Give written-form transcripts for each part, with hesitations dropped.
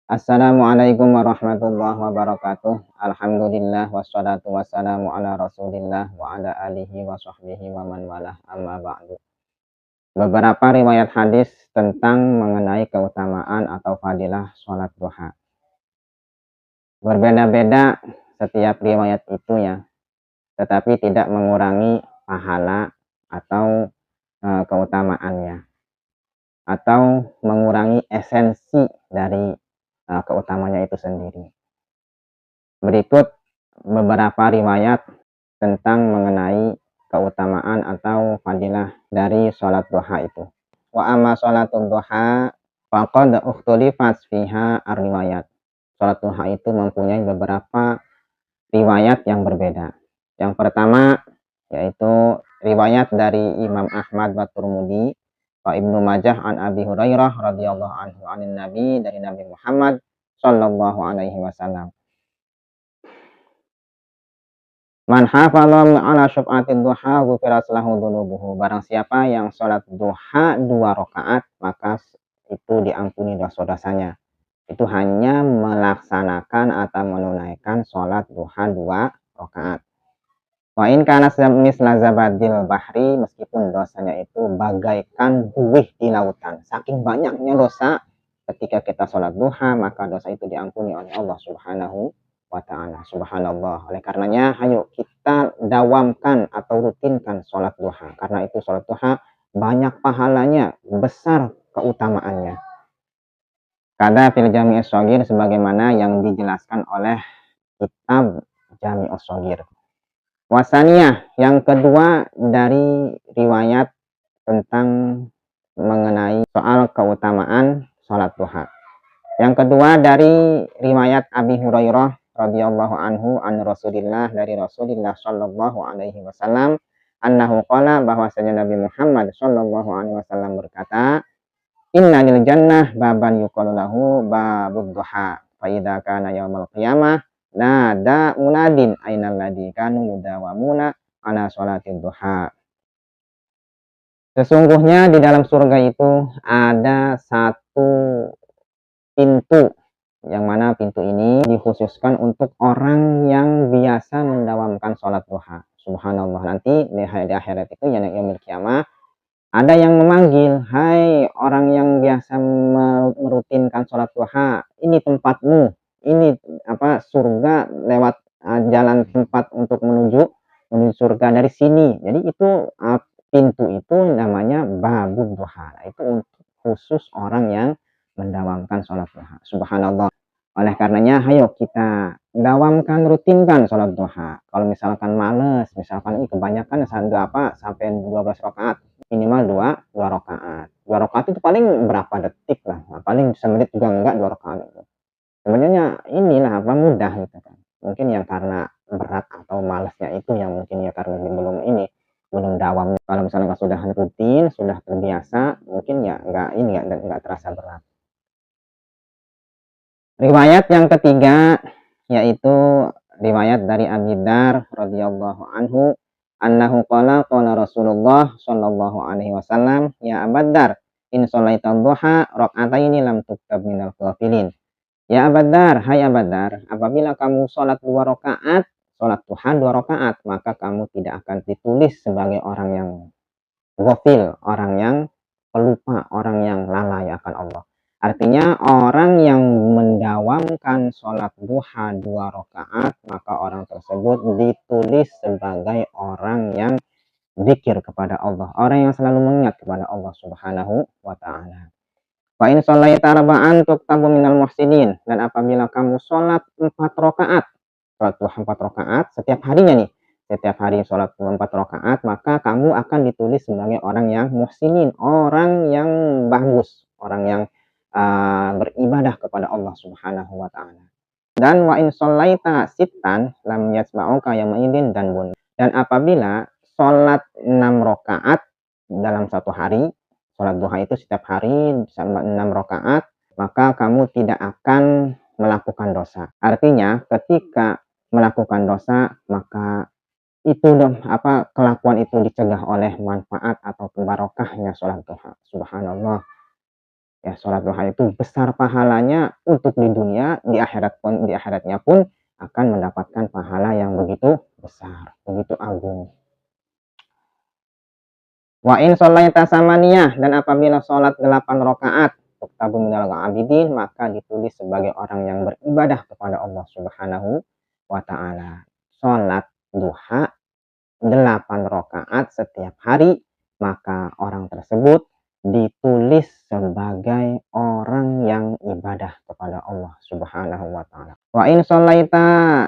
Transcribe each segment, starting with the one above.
Assalamualaikum warahmatullahi wabarakatuh. Alhamdulillah wassalatu wassalamu ala Rasulillah wa ala alihi wa sahbihi wa man walah amma ba'du. Beberapa riwayat hadis tentang mengenai keutamaan atau fadilah sholat duha. Berbeda-beda setiap riwayat itu ya, tetapi tidak mengurangi pahala atau keutamaannya, atau mengurangi esensi dari keutamanya itu sendiri. Berikut beberapa riwayat tentang mengenai keutamaan atau fadilah dari sholat duha itu. Wa amma sholatul duha faqad ukhtulifat fiha ar-riwayat. Sholat duha itu mempunyai beberapa riwayat yang berbeda. Yang pertama yaitu riwayat dari Imam Ahmad wa Tirmidzi wa Ibnu Majah an Abi Hurairah radhiyallahu anhu anin Nabi, dari Nabi Muhammad sallallahu alaihi wasallam. Man hafalal ala syuf'atid duha ghufirat lahu dzunubuhu. Barang siapa yang sholat duha 2 rakaat, maka itu diampuni dosa-dosanya. Itu hanya melaksanakan atau menunaikan sholat duha 2 rakaat. Wa in kana misla zabadil bahri, meskipun dosanya itu bagaikan buih di lautan. Saking banyaknya dosa ketika kita sholat duha, maka dosa itu diampuni oleh Allah Subhanahu wa ta'ala. Subhanallah. Oleh karenanya ayo kita dawamkan atau rutinkan sholat duha, karena itu sholat duha banyak pahalanya, besar keutamaannya. Kada fil Jami' as-Shaghir, sebagaimana yang dijelaskan oleh kitab Jami' as-Shaghir. Wasaniyah, yang kedua dari riwayat tentang mengenai soal keutamaan sholat duha. Yang kedua dari riwayat Abi Hurairah radhiyallahu anhu an Rasulillah, dari Rasulullah sallallahu alaihi wasallam, annahu qala, bahwasanya Nabi Muhammad sallallahu alaihi wasallam berkata, inna lil jannah baban yuqalu lahu babud duha, fa idza kana yaumul qiyamah nada munadin ainal ladzi kanu yudawamuna ala sholatid duha. Sesungguhnya di dalam surga itu ada satu pintu, yang mana pintu ini dikhususkan untuk orang yang biasa mendawamkan sholat duha. Subhanallah, nanti di akhirat itu yang yaumul qiyamah ada yang memanggil, hai orang yang biasa merutinkan sholat duha, ini tempatmu, ini surga, lewat jalan tempat untuk menuju surga dari sini. Jadi itu pintu itu namanya babud duha. Itu untuk khusus orang yang mendawamkan sholat duha. Subhanallah. Oleh karenanya ayo kita dawamkan, rutinkan sholat duha. Kalau misalkan males, misalkan kebanyakan sampai 12 rakaat, minimal 2 rakaat. 2 rakaat itu paling berapa detik lah, paling semenit juga enggak 2 rakaat itu. Sebenarnya inilah mudah gitu kan. Mungkin yang karena berat atau malasnya itu yang mungkin ya karena belum dawam. Kalau misalnya sudah rutin, sudah terbiasa, mungkin ya enggak terasa berat. Riwayat yang ketiga yaitu riwayat dari Abi Dzar radhiyallahu anhu, annahu qala qala Rasulullah sallallahu alaihi wasallam, ya Abu Dzar, in sholaita duha rakaataini lam tuktab minal ghafilin. Ya Abu Dzar, hai Abu Dzar, apabila kamu sholat 2 rakaat, sholat duha 2 rakaat, maka kamu tidak akan ditulis sebagai orang yang ghafil, orang yang pelupa, orang yang lalai akan Allah. Artinya orang yang mendawamkan sholat duha 2 rakaat, maka orang tersebut ditulis sebagai orang yang zikir kepada Allah, orang yang selalu mengingat kepada Allah Subhanahu wa ta'ala. Wa in sholaita arba'an tuktabu minal muhsinin, dan apabila kamu sholat 4 rakaat, sholat duha 4 rakaat setiap harinya nih, setiap hari sholat 4 rakaat, maka kamu akan ditulis sebagai orang yang muhsinin, orang yang bagus, orang yang beribadah kepada Allah Subhanahu wa ta'ala. Dan wa in sholaita sittan lam yasma'uka yaumaidin dan bun. Dan apabila sholat 6 rakaat dalam satu hari, sholat duha itu setiap hari 6 rakaat, maka kamu tidak akan melakukan dosa. Artinya ketika melakukan dosa, maka itu kelakuan itu dicegah oleh manfaat atau barokahnya sholat duha. Subhanallah. Ya, sholat duha itu besar pahalanya untuk di dunia, di akhiratnya pun akan mendapatkan pahala yang begitu besar, begitu agung. Wa in sholaita samaniyah, dan apabila sholat 8 rakaat tuktabu minal abidin, maka ditulis sebagai orang yang beribadah kepada Allah Subhanahu wa taala. Sholat duha 8 rakaat setiap hari, maka orang tersebut ditulis sebagai orang yang ibadah kepada Allah Subhanahu wa taala. Wa in sholaita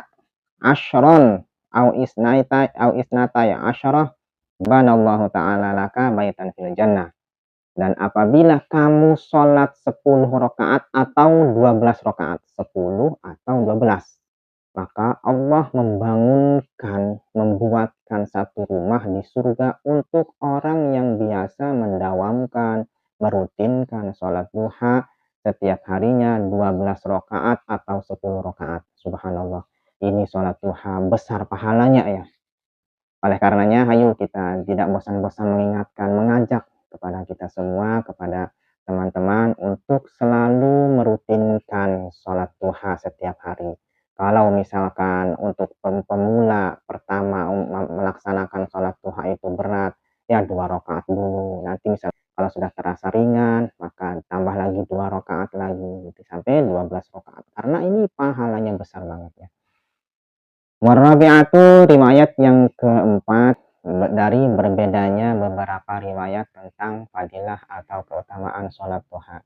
asyron au isnata ya asyarah banallahu ta'ala laka baitan fil jannah. Dan apabila kamu sholat 10 rakaat atau 12 rakaat, 10 atau 12, maka Allah membuatkan satu rumah di surga untuk orang yang biasa mendawamkan, merutinkan sholat duha setiap harinya 12 rakaat atau 10 rakaat. Subhanallah. Ini sholat duha besar pahalanya ya. Oleh karenanya, ayo kita tidak bosan-bosan mengingatkan, mengajak kepada kita semua, kepada teman-teman untuk selalu merutinkan sholat duha setiap hari. Kalau misalkan untuk pemula pertama melaksanakan sholat duha itu berat, ya 2 rakaat dulu. Nanti misalnya kalau sudah terasa ringan, maka tambah lagi 2 rakaat lagi, gitu, sampai 12 rakaat. Karena ini pahalanya besar banget ya. Warabi'atu, riwayat yang keempat dari berbedanya beberapa riwayat tentang fadilah atau keutamaan sholat duha,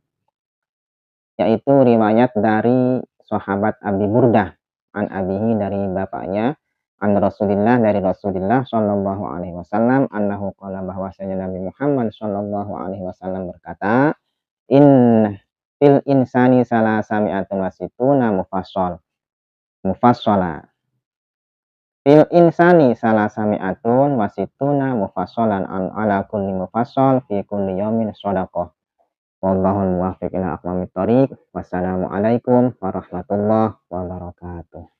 yaitu riwayat dari sahabat Abi Burdah an abihi, dari bapaknya, an Rasulillah, dari Rasulullah Shallallahu alaihi wasallam, annahu qala, bahwasanya Nabi Muhammad Shallallahu alaihi wasallam berkata, in fil insani salasami'atun wasituna mufassola. Fil insani salasami'atun wasituna mufassolan ala kulli mufassol fi kulli yaumin shadaqah. Wallahul muwaffiq ila aqwamit thoriq. Wassalamu alaikum warahmatullahi wabarakatuh.